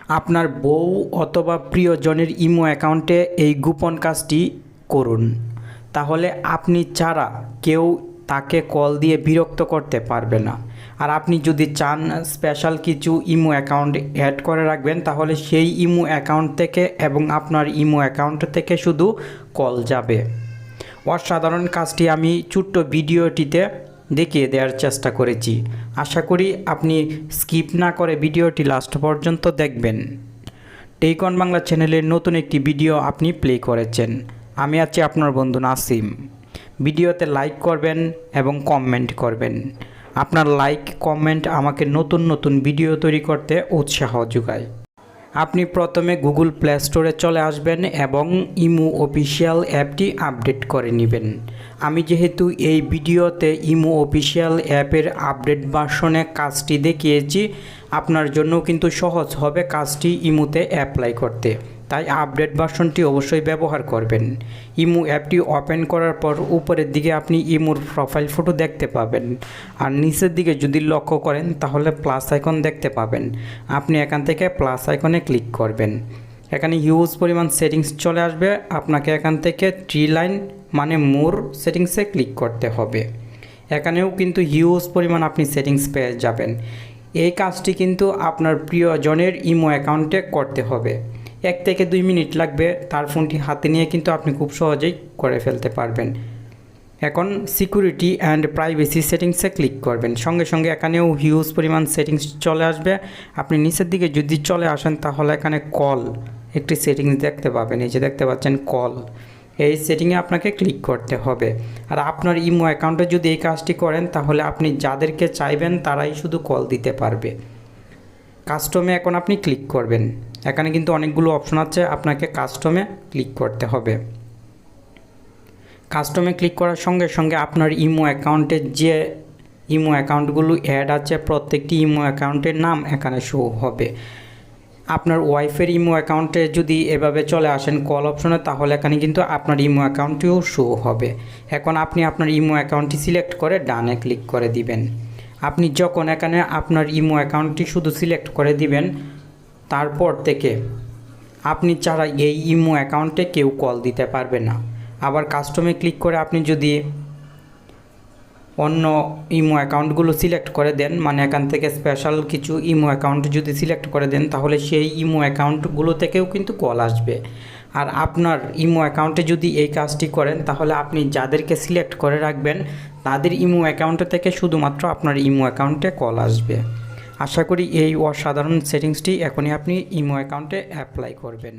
আপনার বউ অথবা প্রিয়জনের ইমো অ্যাকাউন্টে এই গোপন কাজটি করুন। তাহলে আপনি ছাড়া কেউ তাকে কল দিয়ে বিরক্ত করতে পারবে না। আর আপনি যদি চান স্পেশাল কিছু ইমো অ্যাকাউন্ট অ্যাড করে রাখবেন, তাহলে সেই ইমো অ্যাকাউন্ট থেকে এবং আপনার ইমো অ্যাকাউন্ট থেকে শুধু কল যাবে। অসাধারণ কাজটি আমি ছোট্ট ভিডিওটিতে দেখিয়ে দেওয়ার চেষ্টা করেছি। আশা করি আপনি স্কিপ না করে ভিডিওটি লাস্ট পর্যন্ত দেখবেন। টেক অন বাংলা চ্যানেলের নতুন একটি ভিডিও আপনি প্লে করেছেন। আমি আছি আপনার বন্ধু নাসিম। ভিডিওতে লাইক করবেন এবং কমেন্ট করবেন। আপনার লাইক কমেন্ট আমাকে নতুন নতুন ভিডিও তৈরি করতে উৎসাহ যোগায়। আপনি প্রথমে গুগল প্লে স্টোরে চলে আসবেন এবং ইমো অফিসিয়াল অ্যাপটি আপডেট করে নেবেন। আমি যেহেতু এই ভিডিওতে ইমো অফিসিয়াল অ্যাপের আপডেট ভার্সনে কাজটি দেখিয়েছি, আপনার জন্য কিন্তু সহজ হবে কাজটি ইমোতে অ্যাপ্লাই করতে। তাই আপডেট ভার্সনটি অবশ্যই ব্যবহার করবেন। ইমো অ্যাপটি ওপেন করার পর উপরের দিকে আপনি ইমোর প্রোফাইল ফটো দেখতে পাবেন, আর নিচের দিকে যদি লক্ষ্য করেন তাহলে প্লাস আইকন দেখতে পাবেন। আপনি এখান থেকে প্লাস আইকনে ক্লিক করবেন। এখানে হিউজ পরিমাণ সেটিংস চলে আসবে। আপনাকে এখান থেকে থ্রি লাইন মানে মোর সেটিংসে ক্লিক করতে হবে। এখানেও কিন্তু হিউজ পরিমাণ আপনি সেটিংস পেয়ে যাবেন। এই কাজটি কিন্তু আপনার প্রিয়জনের ইমো অ্যাকাউন্টে করতে হবে। 1 থেকে 2 মিনিট লাগবে। তার ফোনটি হাতে নিয়ে কিন্তু আপনি খুব সহজেই করে ফেলতে পারবেন। এখন সিকিউরিটি অ্যান্ড প্রাইভেসি সেটিংসে ক্লিক করবেন। সঙ্গে সঙ্গে এখানেও হিউজ পরিমাণ সেটিংস চলে আসবে। আপনি নিচের দিকে যদি চলে আসেন তাহলে এখানে কল একটি সেটিংস দেখতে পাবেন। এই যে দেখতে পাচ্ছেন কল, এই সেটিংয়ে আপনাকে ক্লিক করতে হবে। আর আপনার ইমো অ্যাকাউন্টে যদি এই কাজটি করেন তাহলে আপনি যাদেরকে চাইবেন তারাই শুধু কল দিতে পারবে। কাস্টমে এখন আপনি ক্লিক করবেন। এখানে কিন্তু অনেকগুলো অপশন আছে, আপনাকে কাস্টমে ক্লিক করতে হবে। কাস্টমে ক্লিক করার সঙ্গে সঙ্গে আপনার ইমো অ্যাকাউন্টে যে ইমো অ্যাকাউন্টগুলো অ্যাড আছে প্রত্যেকটি ইমো অ্যাকাউন্টের নাম এখানে শো হবে। আপনার ওয়াইফের ইমো অ্যাকাউন্টে যদি এভাবে চলে আসেন কল অপশনে, তাহলে এখানে কিন্তু আপনার ইমো অ্যাকাউন্টটিও শো হবে। এখন আপনি আপনার ইমো অ্যাকাউন্টটি সিলেক্ট করে ডানে ক্লিক করে দিবেন। আপনি যখন এখানে আপনার ইমো অ্যাকাউন্টটি শুধু সিলেক্ট করে দিবেন, তারপর থেকে আপনি ছাড়া এই ইমো অ্যাকাউন্টে কেউ কল দিতে পারবে না। আবার কাস্টমে ক্লিক করে আপনি যদি অন্য ইমো অ্যাকাউন্টগুলো সিলেক্ট করে দেন, মানে এখান থেকে স্পেশাল কিছু ইমো অ্যাকাউন্ট যদি সিলেক্ট করে দেন, তাহলে সেই ইমো অ্যাকাউন্টগুলো থেকেও কিন্তু কল আসবে। আর আপনার ইমো অ্যাকাউন্টে যদি এই কাজটি করেন তাহলে আপনি যাদেরকে সিলেক্ট করে রাখবেন তাদের ইমো অ্যাকাউন্টে থেকে শুধুমাত্র আপনার ইমো অ্যাকাউন্টে কল আসবে। আশা করি এই অসাধারণ সেটিংসটি এখনই আপনি ইমো অ্যাকাউন্টে অ্যাপ্লাই করবেন।